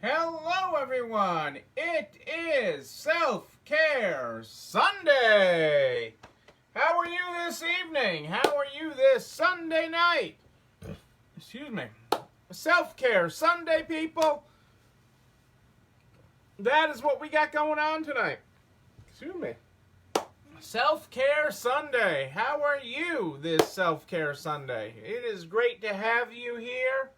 Hello, everyone. It is Self-Care Sunday. How are you this evening? How are you this Sunday night? Excuse me. Self-Care Sunday, people. That is what we got going on tonight. Excuse me. Self-Care Sunday. How are you this Self-Care Sunday? It is great to have you here.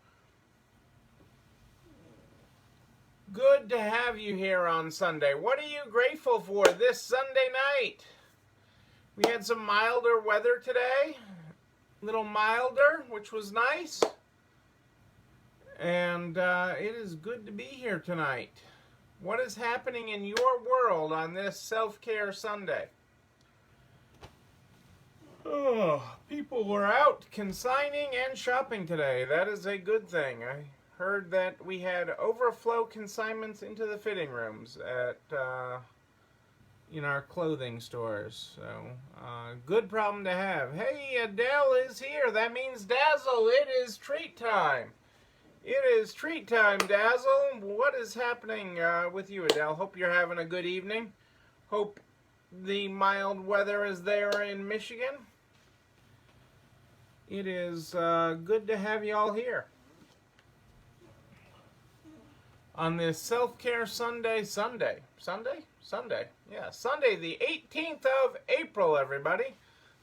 Good to have you here on Sunday. What are you grateful for this Sunday night? We had some milder weather today. A little milder, which was nice. And it is good to be here tonight. What is happening in your world on this Self-Care Sunday? Oh, people were out consigning and shopping today. That is a good thing. I heard that we had overflow consignments into the fitting rooms at in our clothing stores. So, good problem to have. Hey, Adele is here. That means Dazzle. It is treat time. It is treat time, Dazzle. What is happening with you, Adele? Hope you're having a good evening. Hope the mild weather is there in Michigan. It is good to have you all here on this Self-Care Sunday, yeah, Sunday the 18th of April, everybody.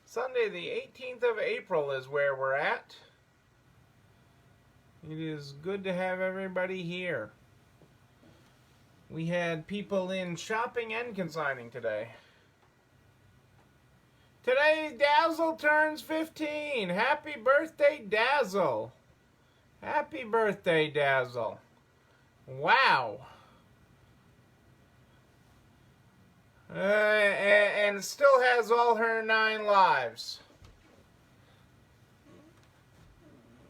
Sunday the 18th of April is where we're at. It is good to have everybody here. We had people in shopping and consigning today. Today, Dazzle turns 15. Happy birthday, Dazzle. Happy birthday, Dazzle. Wow. And still has all her 9 lives.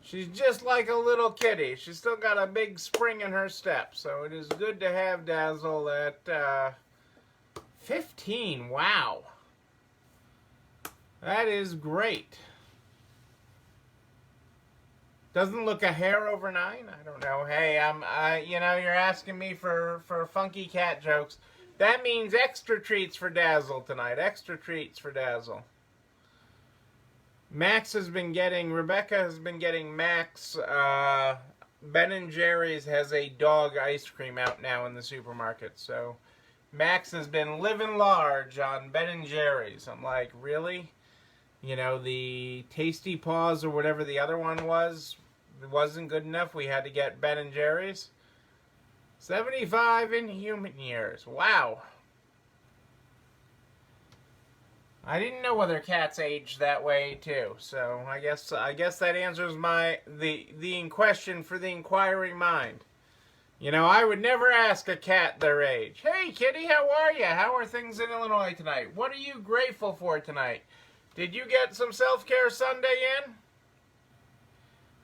She's just like a little kitty. She's still got a big spring in her step. So it is good to have Dazzle at 15. Wow. That is great. Doesn't look a hair over 9. I don't know. Hey, you're asking me for funky cat jokes. That means extra treats for Dazzle tonight. Extra treats for Dazzle. Rebecca has been getting Max. Ben & Jerry's has a dog ice cream out now in the supermarket. So Max has been living large on Ben & Jerry's. I'm like, really? You know, the Tasty Paws or whatever the other one was, it wasn't good enough. We had to get Ben & Jerry's. 75 in human years. Wow. I didn't know whether cats aged that way too. So I guess that answers the question for the inquiring mind. You know, I would never ask a cat their age. Hey, kitty, how are you? How are things in Illinois tonight? What are you grateful for tonight? Did you get some Self-Care Sunday in?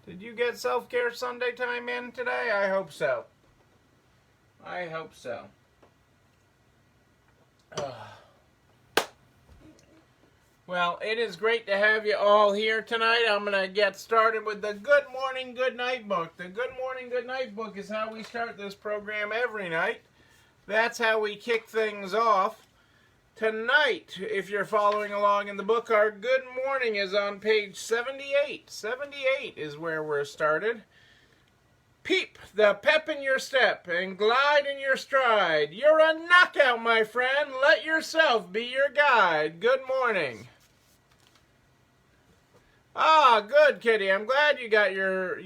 Did you get Self-Care Sunday time in today? I hope so. I hope so. Well, it is great to have you all here tonight. I'm going to get started with the Good Morning, Good Night book. The Good Morning, Good Night book is how we start this program every night. That's how we kick things off. Tonight, if you're following along in the book, our Good Morning is on page 78. 78 is where we're started. Peep the pep in your step and glide in your stride. You're a knockout, my friend. Let yourself be your guide. Good morning. Ah, good, kitty. I'm glad you got your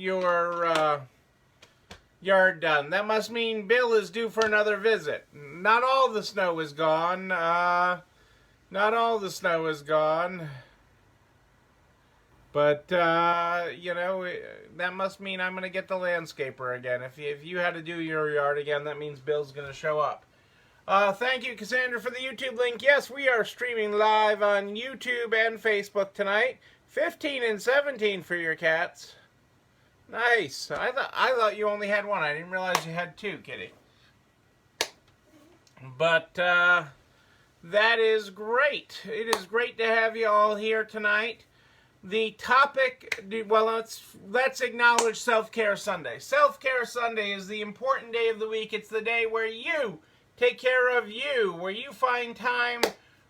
yard done. That must mean Bill is due for another visit. Not all the snow is gone. Not all the snow is gone. But, that must mean I'm going to get the landscaper again. If you had to do your yard again, that means Bill's going to show up. Thank you, Cassandra, for the YouTube link. Yes, we are streaming live on YouTube and Facebook tonight. 15 and 17 for your cats. Nice. I thought you only had one. I didn't realize you had 2, kitty. But that is great. It is great to have you all here tonight. the topic, well, let's acknowledge Self-Care Sunday. Self-Care Sunday is the important day of the week. It's the day where you take care of you, where you find time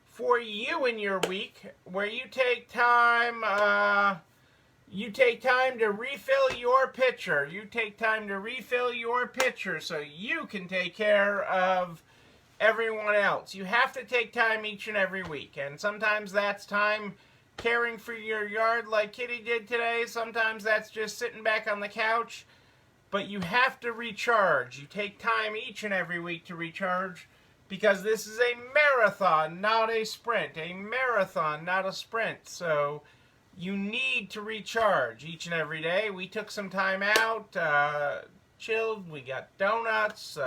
for you in your week, where you take time to refill your pitcher. You take time to refill your pitcher so you can take care of everyone else. You have to take time each and every week, and sometimes that's time caring for your yard like Kitty did today. Sometimes that's just sitting back on the couch. But you have to recharge. You take time each and every week to recharge because this is a marathon, not a sprint. A marathon, not a sprint. So you need to recharge each and every day. We took some time out, chilled. We got donuts.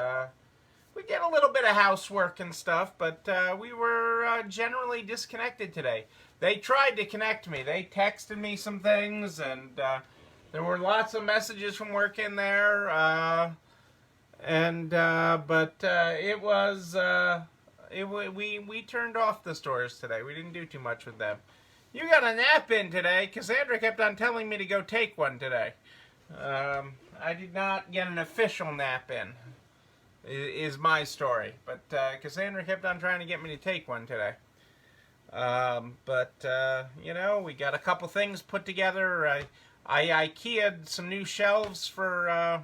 We did a little bit of housework and stuff, but we were generally disconnected today. They tried to connect me. They texted me some things, and there were lots of messages from work in there. But we turned off the stores today. We didn't do too much with them. You got a nap in today. Cassandra kept on telling me to go take one today. I did not get an official nap in, is my story. But Cassandra kept on trying to get me to take one today. You know, we got a couple things put together. I IKEA'd some new shelves for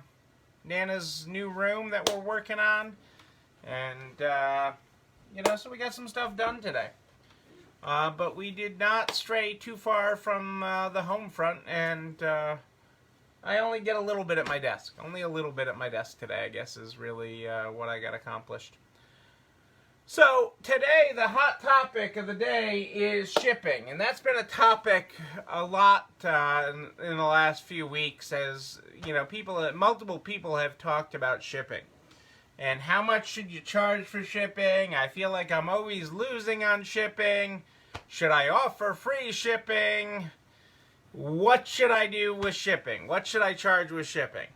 Nana's new room that we're working on. And, you know, so we got some stuff done today. But we did not stray too far from the home front, and I only get a little bit at my desk. Only a little bit at my desk today, I guess, is really what I got accomplished. So, today, the hot topic of the day is shipping. And that's been a topic a lot in the last few weeks, as, you know, multiple people have talked about shipping. And how much should you charge for shipping? I feel like I'm always losing on shipping. Should I offer free shipping? What should I do with shipping? What should I charge with shipping?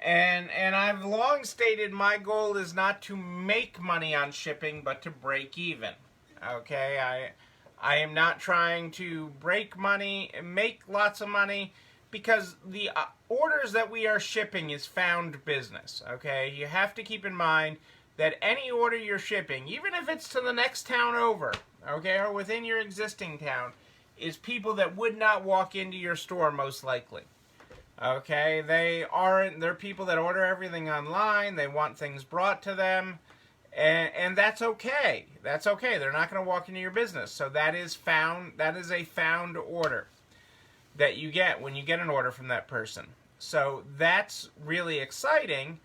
And I've long stated my goal is not to make money on shipping, but to break even. Okay, I am not trying to make lots of money, because the orders that we are shipping is found business. Okay, you have to keep in mind that any order you're shipping, even if it's to the next town over, okay, or within your existing town, is people that would not walk into your store most likely. Okay, they're people that order everything online. They want things brought to them, and that's okay. That's okay. They're not going to walk into your business. So that is a found order that you get when you get an order from that person. So that's really exciting,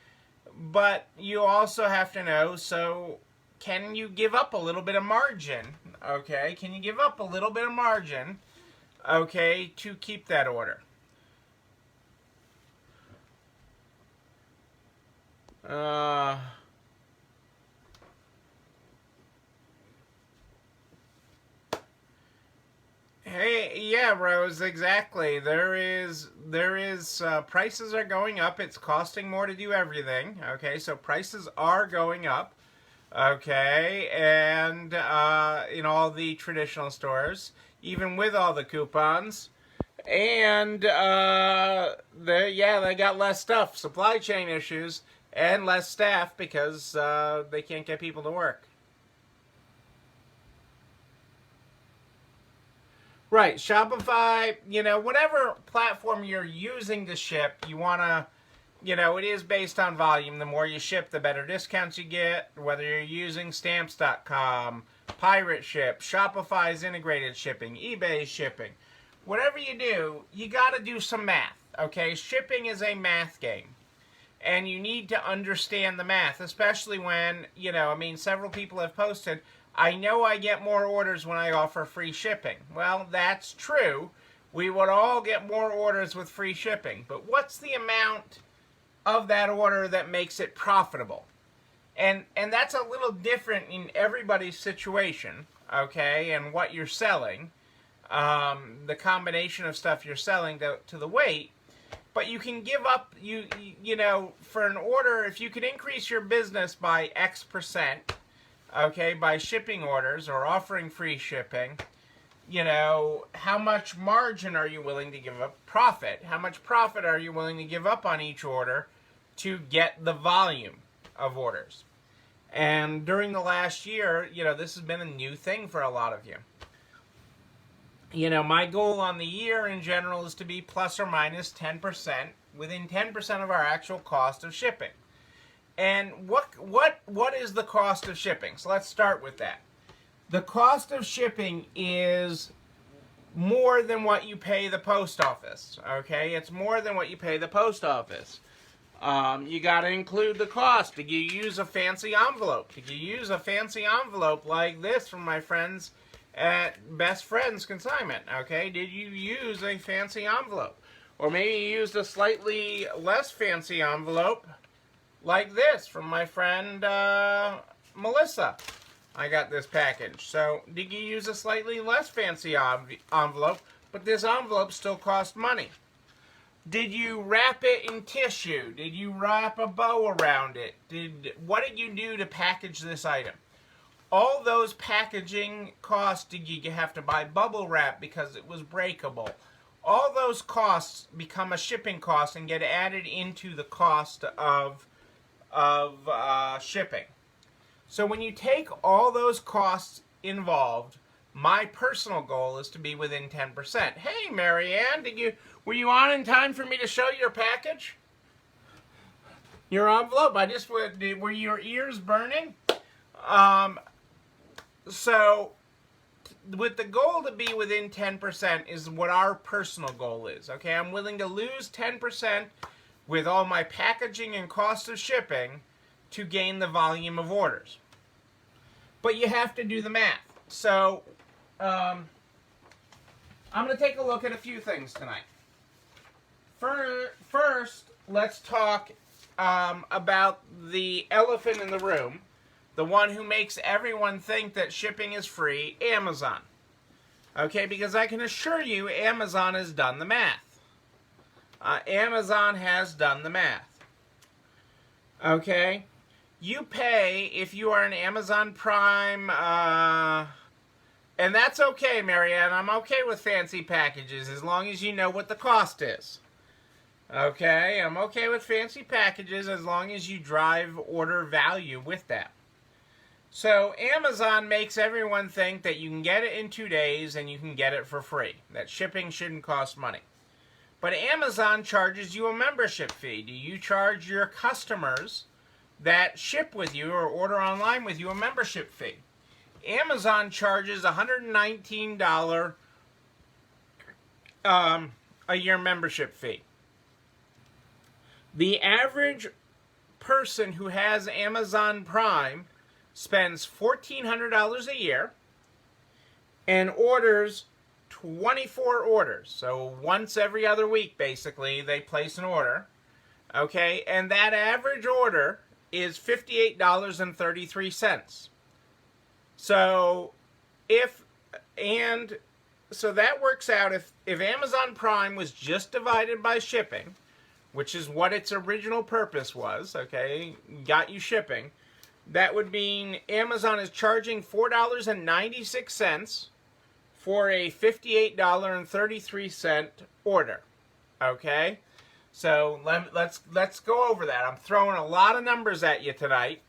but you also have to know, so can you give up a little bit of margin? Okay, can you give up a little bit of margin, okay, to keep that order? Hey, yeah, Rose, exactly. There is prices are going up. It's costing more to do everything. Okay, so prices are going up. Okay, and in all the traditional stores, even with all the coupons. And they got less stuff, supply chain issues, and less staff because they can't get people to work. Right, Shopify, you know, whatever platform you're using to ship, you want to, you know, it is based on volume. The more you ship, the better discounts you get, whether you're using Stamps.com, Pirate Ship, Shopify's integrated shipping, eBay shipping. Whatever you do, you got to do some math, okay? Shipping is a math game, and you need to understand the math, especially when, you know, I mean, several people have posted, I know I get more orders when I offer free shipping. Well, that's true. We would all get more orders with free shipping, but what's the amount of that order that makes it profitable? And that's a little different in everybody's situation, okay, and what you're selling. The combination of stuff you're selling to the weight, but you can give up, you know, for an order, if you could increase your business by X%, okay, by shipping orders or offering free shipping, how much margin are you willing to give up? Profit. How much profit are you willing to give up on each order to get the volume of orders? And during the last year, this has been a new thing for a lot of you. My goal on the year in general is to be plus or minus 10%, within 10% of our actual cost of shipping. And what is the cost of shipping? So let's start with that. The cost of shipping is more than what you pay the post office, okay? It's more than what you pay the post office. You got to include the cost. Did you use a fancy envelope? Did you use a fancy envelope like this from my friends at Best Friends Consignment, okay? Did you use a fancy envelope? Or maybe you used a slightly less fancy envelope like this from my friend Melissa. I got this package. So, did you use a slightly less fancy envelope, but this envelope still cost money? Did you wrap it in tissue? Did you wrap a bow around it? What did you do to package this item? All those packaging costs, did you have to buy bubble wrap because it was breakable? All those costs become a shipping cost and get added into the cost of shipping. So when you take all those costs involved, my personal goal is to be within 10%. Hey, Marianne, were you on in time for me to show your package? Your envelope? Were your ears burning? So, with the goal to be within 10% is what our personal goal is. Okay, I'm willing to lose 10% with all my packaging and cost of shipping to gain the volume of orders. But you have to do the math. So, I'm going to take a look at a few things tonight. First, let's talk about the elephant in the room, the one who makes everyone think that shipping is free, Amazon. Okay, because I can assure you Amazon has done the math. Amazon has done the math. Okay? You pay, if you are an Amazon Prime, and that's okay, Marianne. I'm okay with fancy packages as long as you know what the cost is. Okay? I'm okay with fancy packages as long as you drive order value with that. So Amazon makes everyone think that you can get it in 2 days and you can get it for free. That shipping shouldn't cost money. But Amazon charges you a membership fee. Do you charge your customers that ship with you or order online with you a membership fee? Amazon charges $119 a year membership fee. The average person who has Amazon Prime spends $1,400 a year and orders 24 orders. So once every other week, basically, they place an order. Okay, and that average order is $58.33. So so that works out if Amazon Prime was just divided by shipping, which is what its original purpose was, okay, got you shipping, that would mean Amazon is charging $4.96 for a $58.33 order. Okay? So let's go over that. I'm throwing a lot of numbers at you tonight.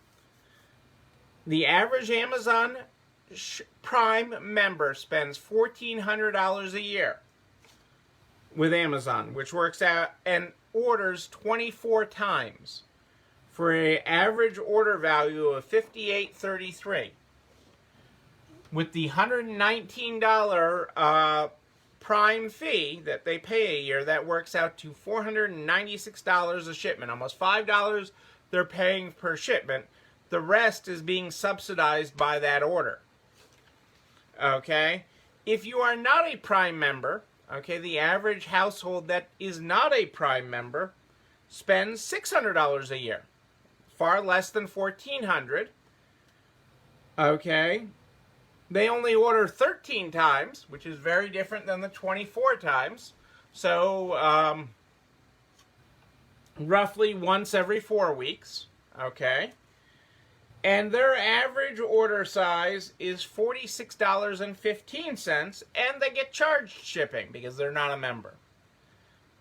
The average Amazon Prime member spends $1,400 a year with Amazon, which works out and orders 24 times for an average order value of $58.33. With the $119 Prime fee that they pay a year, that works out to $496 a shipment. Almost $5 they're paying per shipment. The rest is being subsidized by that order. Okay? If you are not a Prime member, okay, the average household that is not a Prime member spends $600 a year. Far less than $1,400. Okay? They only order 13 times, which is very different than the 24 times. So, roughly once every 4 weeks. Okay? And their average order size is $46.15, and they get charged shipping because they're not a member.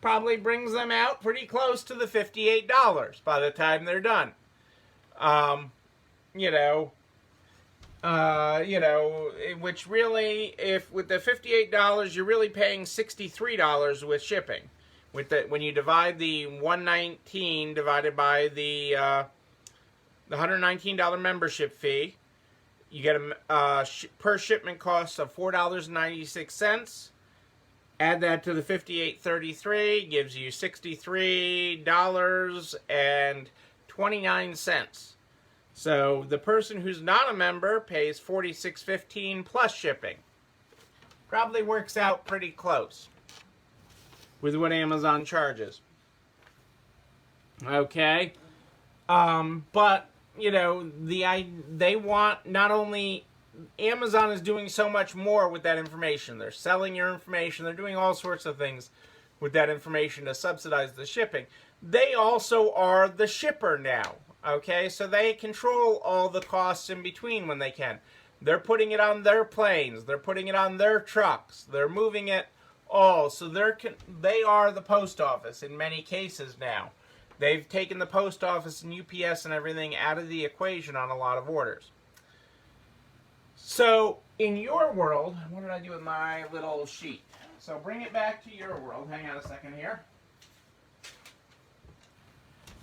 Probably brings them out pretty close to the $58 by the time they're done. Which really, if with the $58, you're really paying $63 with shipping. When you divide the $119 divided by the $119 membership fee, you get a per shipment cost of $4.96. Add that to the $58.33, gives you $63.29. So the person who's not a member pays $46.15 plus shipping. Probably works out pretty close with what Amazon charges. Okay, but they want not only. Amazon is doing so much more with that information. They're selling your information. They're doing all sorts of things with that information to subsidize the shipping. They also are the shipper now. Okay, so they control all the costs in between when they can. They're putting it on their planes. They're putting it on their trucks. They're moving it all. So they are the post office in many cases now. They've taken the post office and UPS and everything out of the equation on a lot of orders. So, in your world, what did I do with my little sheet? So, bring it back to your world. Hang on a second here.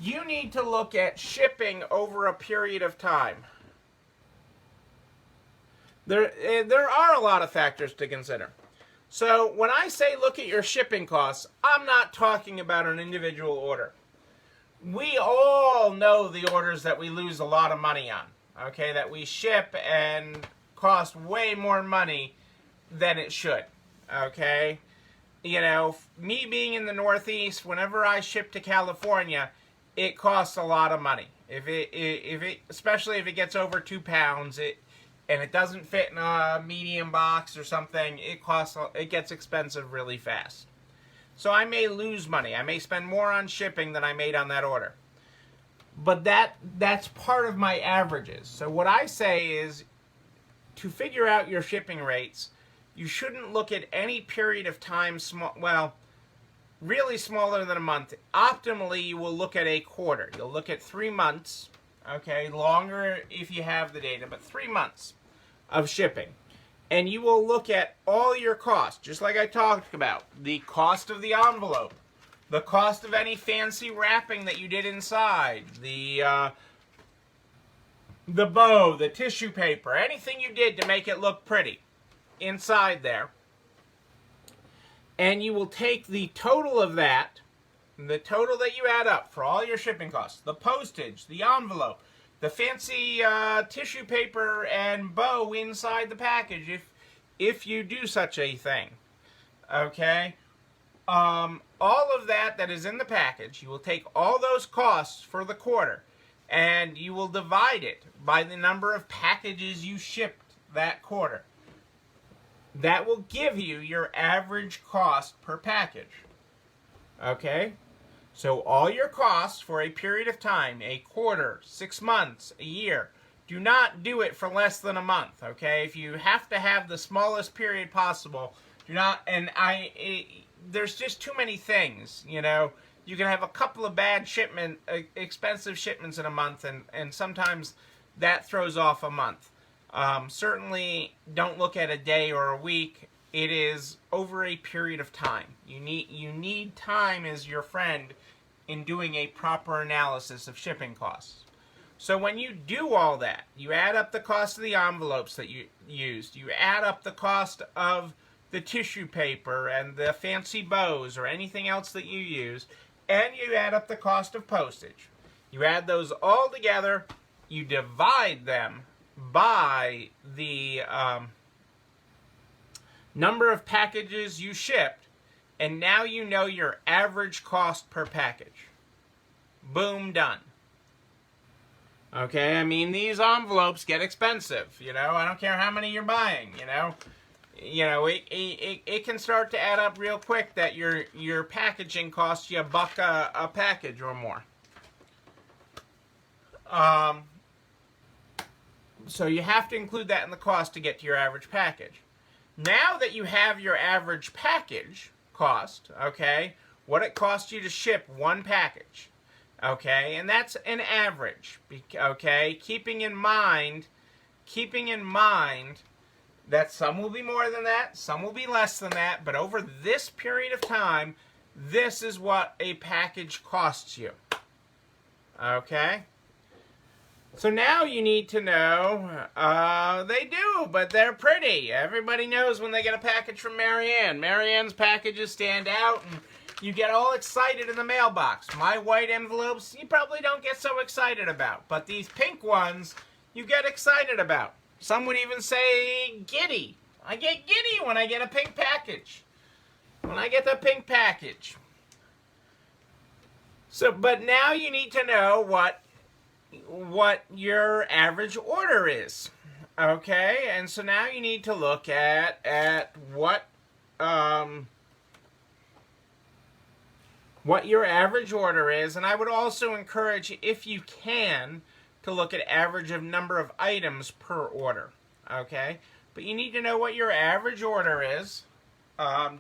You need to look at shipping over a period of time. There are a lot of factors to consider. So, when I say look at your shipping costs, I'm not talking about an individual order. We all know the orders that we lose a lot of money on. Okay, that we ship and cost way more money than it should. Okay, me being in the Northeast, whenever I ship to California, it costs a lot of money. Especially if it gets over 2 pounds, and it doesn't fit in a medium box or something, it gets expensive really fast. So I may lose money. I may spend more on shipping than I made on that order. But that's part of my averages. So what I say is, to figure out your shipping rates, you shouldn't look at any period of time really smaller than a month. Optimally, you will look at a quarter. You'll look at 3 months, okay, longer if you have the data, but 3 months of shipping. And you will look at all your costs, just like I talked about. The cost of the envelope, the cost of any fancy wrapping that you did inside, the bow, the tissue paper, anything you did to make it look pretty inside there. And you will take the total of that, the total that you add up for all your shipping costs, the postage, the envelope, the fancy tissue paper and bow inside the package, if you do such a thing. Okay? All of that is in the package, you will take all those costs for the quarter, and you will divide it by the number of packages you shipped that quarter. That will give you your average cost per package. Okay? So all your costs for a period of time, a quarter, 6 months, a year, do not do it for less than a month. Okay? If you have to have the smallest period possible, do not, there's just too many things, You can have a couple of bad expensive shipments in a month, and sometimes that throws off a month. Certainly don't look at a day or a week. It is over a period of time. You need time as your friend in doing a proper analysis of shipping costs. So when you do all that, you add up the cost of the envelopes that you used, you add up the cost of the tissue paper and the fancy bows or anything else that you used, and you add up the cost of postage. You add those all together, you divide them by the number of packages you shipped, and now you know your average cost per package. Boom, done. Okay, I mean, these envelopes get expensive, I don't care how many you're buying, it can start to add up real quick that your packaging costs you $1 a package or more. So you have to include that in the cost to get to your average package. Now that you have your average package cost, okay, what it costs you to ship one package, okay, and that's an average, okay, keeping in mind that some will be more than that, some will be less than that, but over this period of time, this is what a package costs you, okay? So now you need to know, they do, but they're pretty. Everybody knows when they get a package from Marianne. Marianne's packages stand out, and you get all excited in the mailbox. My white envelopes, you probably don't get so excited about, but these pink ones, you get excited about. Some would even say giddy. I get giddy when I get a pink package. When I get the pink package. So, but now you need to know what your average order is, okay? And so now you need to look at what your average order is, and I would also encourage, if you can, to look at average of number of items per order, okay? But you need to know what your average order is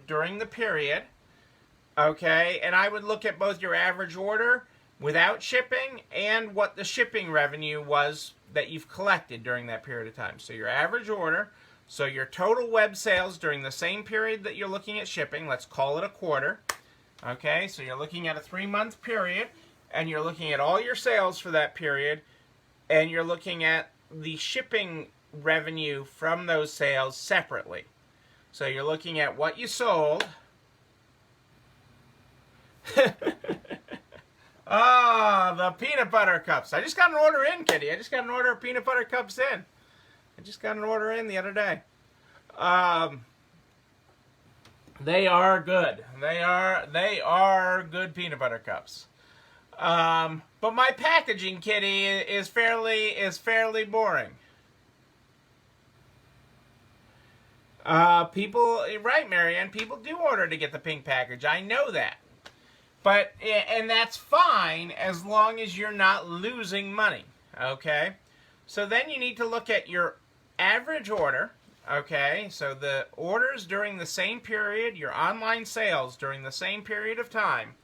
during the period, okay? And I would look at both your average order without shipping and what the shipping revenue was that you've collected during that period of time. So your average order, so your total web sales during the same period that you're looking at shipping, let's call it a quarter, okay? So you're looking at a 3-month period, and you're looking at all your sales for that period, and you're looking at the shipping revenue from those sales separately. So you're looking at what you sold. Ah, the peanut butter cups. I just got an order in, Kitty. I just got an order of peanut butter cups in. I just got an order in the other day. They are good. They are good peanut butter cups. But my packaging, Kitty, is fairly boring. People, right, Marianne, people do order to get the pink package. I know that. But, and that's fine as long as you're not losing money, okay? So then you need to look at your average order, okay? So the orders during the same period, your online sales during the same period of time,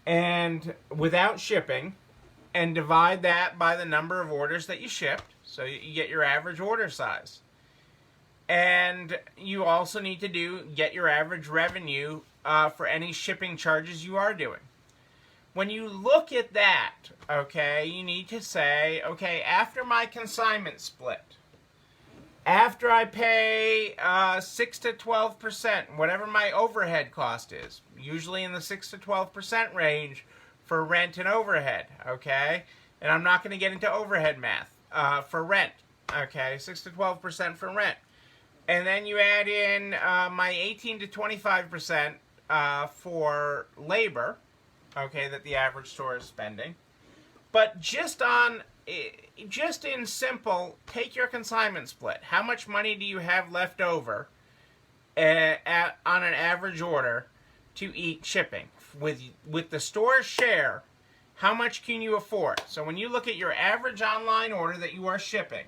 and without shipping, and divide that by the number of orders that you shipped, so you get your average order size. And you also need to get your average revenue for any shipping charges you are doing. When you look at that, okay, you need to say, okay, after my consignment split, after I pay 6 to 12%, whatever my overhead cost is, usually in the 6 to 12% range for rent and overhead, okay? And I'm not going to get into overhead math for rent, okay? 6 to 12% for rent. And then you add in my 18 to 25% for labor, okay, that the average store is spending. But just in simple, take your consignment split. How much money do you have left over on an average order to eat shipping? With the store's share, how much can you afford? So when you look at your average online order that you are shipping,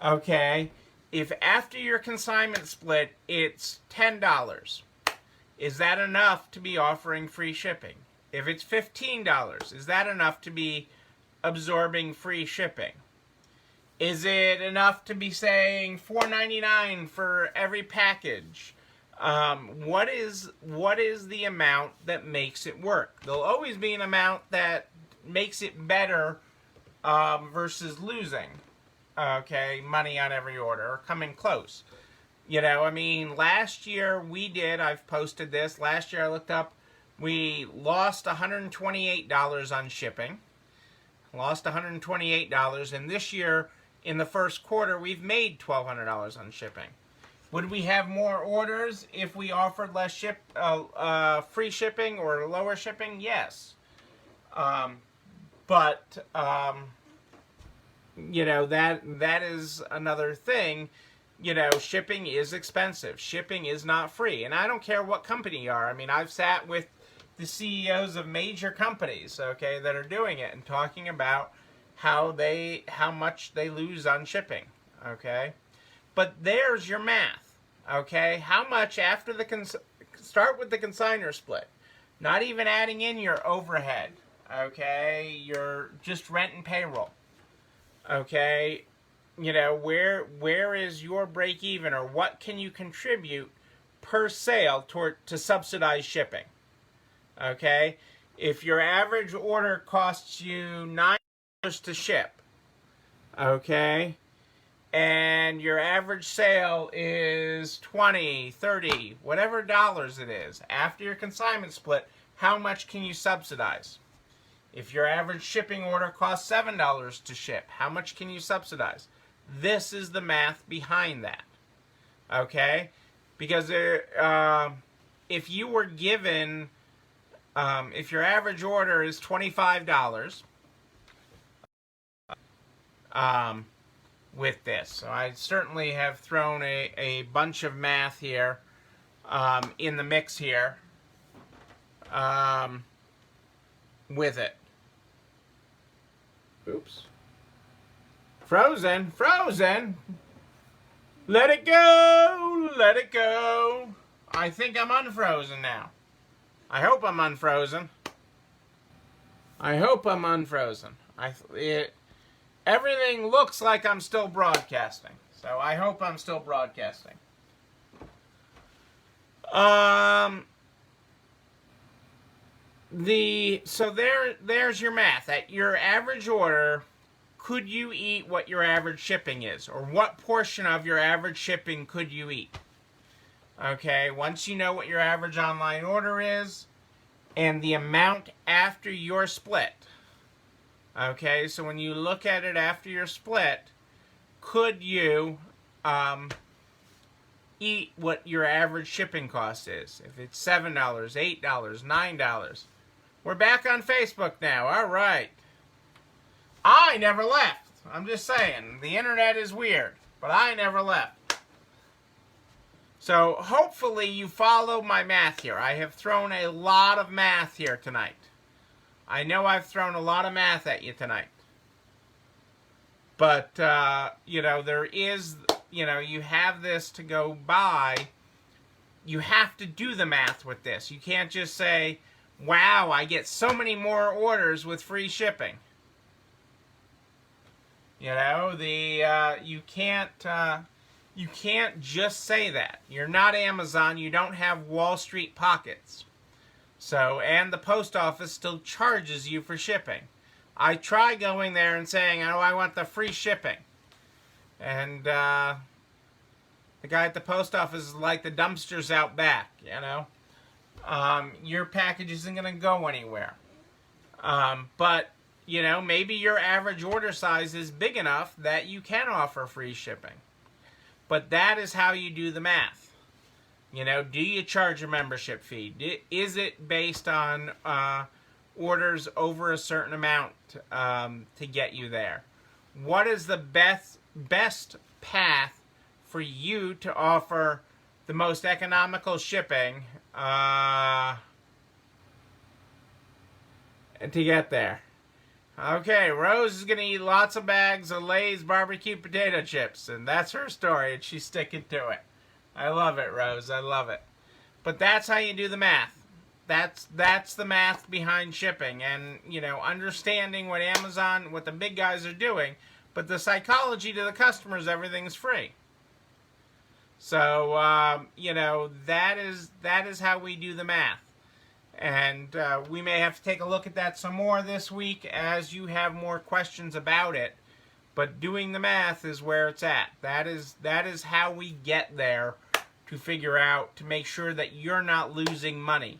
okay, if after your consignment split it's $10, is that enough to be offering free shipping? If it's $15, is that enough to be absorbing free shipping? Is it enough to be saying $4.99 for every package? What is the amount that makes it work? There'll always be an amount that makes it better versus losing, okay, money on every order or coming close. You know, I mean, last year I've posted this, last year I looked up, we lost $128 on shipping. Lost $128, and this year, in the first quarter, we've made $1,200 on shipping. Would we have more orders if we offered less free shipping or lower shipping? Yes. But you know, that is another thing. You know, shipping is expensive. Shipping is not free. And I don't care what company you are. I mean, I've sat with the CEOs of major companies, okay, that are doing it and talking about how much they lose on shipping. Okay, but there's your math. Okay, how much after the start with the consignor split, not even adding in your overhead. Okay, your just rent and payroll. Okay, you know, where is your break even, or what can you contribute per sale to subsidize shipping? Okay, if your average order costs you $9 to ship, okay, and your average sale is 20, 30, whatever dollars it is, after your consignment split, how much can you subsidize? If your average shipping order costs $7 to ship, how much can you subsidize? This is the math behind that. Okay? Because if you were given, if your average order is $25 with this, so I certainly have thrown a bunch of math here in the mix here with it. Oops. Frozen, frozen. Let it go, let it go. I think I'm unfrozen now. I hope I'm unfrozen. I hope I'm unfrozen. Everything looks like I'm still broadcasting. So I hope I'm still broadcasting. So there's your math. At your average order, could you eat what your average shipping is? Or what portion of your average shipping could you eat? Okay, once you know what your average online order is and the amount after your split. Okay, so when you look at it after your split, could you eat what your average shipping cost is? If it's $7, $8, $9. We're back on Facebook now. All right. I never left. I'm just saying. The internet is weird. But I never left. So hopefully you follow my math here. I have thrown a lot of math here tonight. I know I've thrown a lot of math at you tonight. But, you know, there is, you know, you have this to go by. You have to do the math with this. You can't just say, wow, I get so many more orders with free shipping. You know, you can't just say that. You're not Amazon. You don't have Wall Street pockets. So, and the post office still charges you for shipping. I try going there and saying, oh, I want the free shipping. And the guy at the post office is like the dumpsters out back, you know. Your package isn't going to go anywhere. But, you know, maybe your average order size is big enough that you can offer free shipping. But that is how you do the math. You know, do you charge a membership fee? Is it based on orders over a certain amount to get you there? What is the best path for you to offer the most economical shipping to get there? Okay, Rose is going to eat lots of bags of Lay's barbecue potato chips, and that's her story, and she's sticking to it. I love it, Rose. I love it. But that's how you do the math. That's the math behind shipping, and, you know, understanding what Amazon, what the big guys are doing, but the psychology to the customers, everything's free. So, you know, that is how we do the math. And we may have to take a look at that some more this week as you have more questions about it. But doing the math is where it's at. That is how we get there to figure out, to make sure that you're not losing money.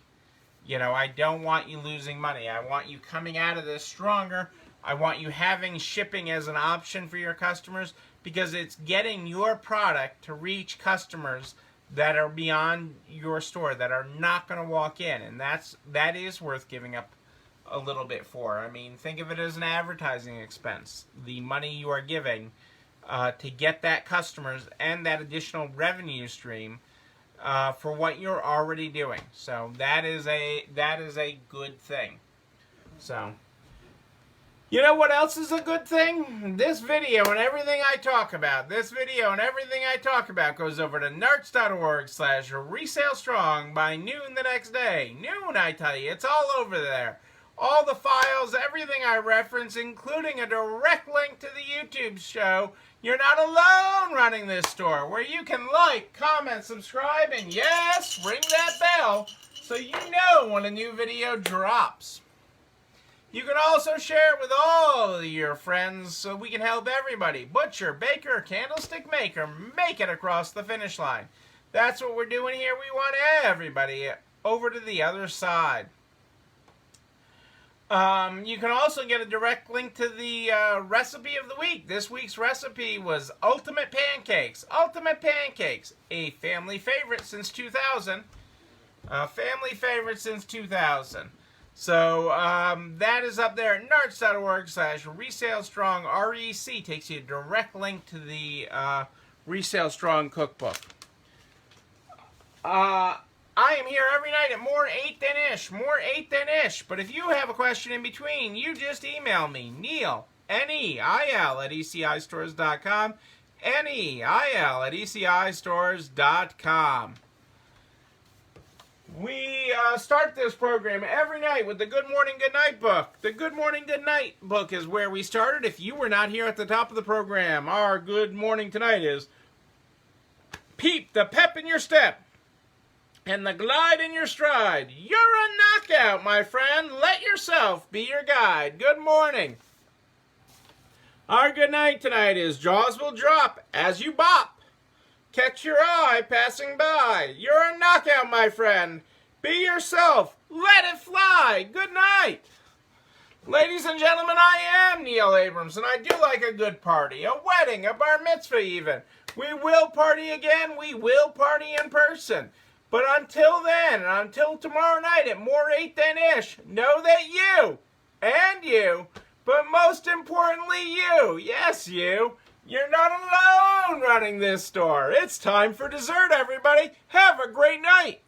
You know, I don't want you losing money. I want you coming out of this stronger. I want you having shipping as an option for your customers, because it's getting your product to reach customers that are beyond your store, that are not going to walk in. And that is worth giving up a little bit for. I mean, think of it as an advertising expense. The money you are giving to get that customers and that additional revenue stream for what you're already doing. So that is a good thing. So You know what else is a good thing? This video and everything I talk about. This video and everything I talk about goes over to narts.org/resalestrong by noon the next day. Noon, I tell you. It's all over there. All the files, everything I reference, including a direct link to the YouTube show. You're not alone running this store, where you can like, comment, subscribe, and yes, ring that bell so you know when a new video drops. You can also share it with all of your friends so we can help everybody. Butcher, baker, candlestick maker, make it across the finish line. That's what we're doing here. We want everybody over to the other side. You can also get a direct link to the recipe of the week. This week's recipe was Ultimate Pancakes. Ultimate Pancakes, a family favorite since 2000. So that is up there at narts.org/resalestrong. REC takes you a direct link to the Resale Strong cookbook. I am here every night at more 8 than ish. But if you have a question in between, you just email me, Neil, Neil, at ECIstores.com, Neil at ECIstores.com. We start this program every night with the Good Morning, Good Night book. The Good Morning, Good Night book is where we started. If you were not here at the top of the program, our good morning tonight is Peep the pep in your step and the glide in your stride. You're a knockout, my friend. Let yourself be your guide. Good morning. Our good night tonight is Jaws will drop as you bop. Catch your eye passing by. You're a knockout, my friend. Be yourself. Let it fly. Good night. Ladies and gentlemen, I am Neil Abrams, and I do like a good party. A wedding, a bar mitzvah even. We will party again. We will party in person. But until then, and until tomorrow night at more 8 than ish, know that you, and you, but most importantly you, yes you, you're not alone running this store. It's time for dessert, everybody. Have a great night.